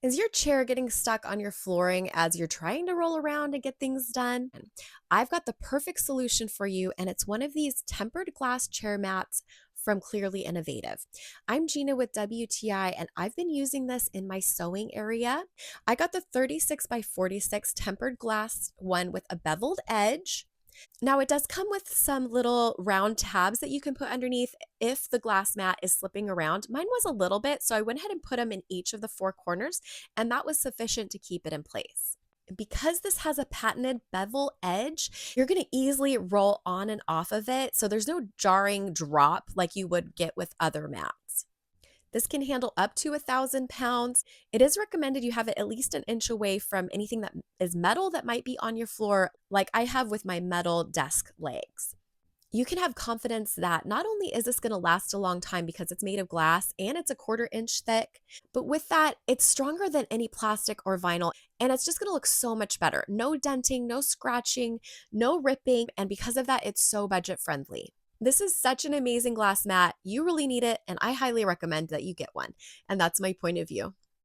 Is your chair getting stuck on your flooring as you're trying to roll around and get things done? I've got the perfect solution for you, and it's one of these tempered glass chair mats from Clearly Innovative. I'm Gina with WTI, and I've been using this in my sewing area. I got the 36 by 46 tempered glass one with a beveled edge. Now, it does come with some little round tabs that you can put underneath if the glass mat is slipping around. Mine was a little bit, so I went ahead and put them in each of the four corners, and that was sufficient to keep it in place. Because this has a patented bevel edge, you're going to easily roll on and off of it, so there's no jarring drop like you would get with other mats. This can handle up to 1,000 pounds. It is recommended you have it at least an inch away from anything that is metal that might be on your floor, like I have with my metal desk legs. You can have confidence that not only is this going to last a long time because it's made of glass and it's a 1/4 inch thick, but with that, it's stronger than any plastic or vinyl, and it's just going to look so much better. No denting, no scratching, no ripping, and because of that, it's so budget friendly. This is such an amazing glass mat. You really need it, and I highly recommend that you get one. And that's my point of view.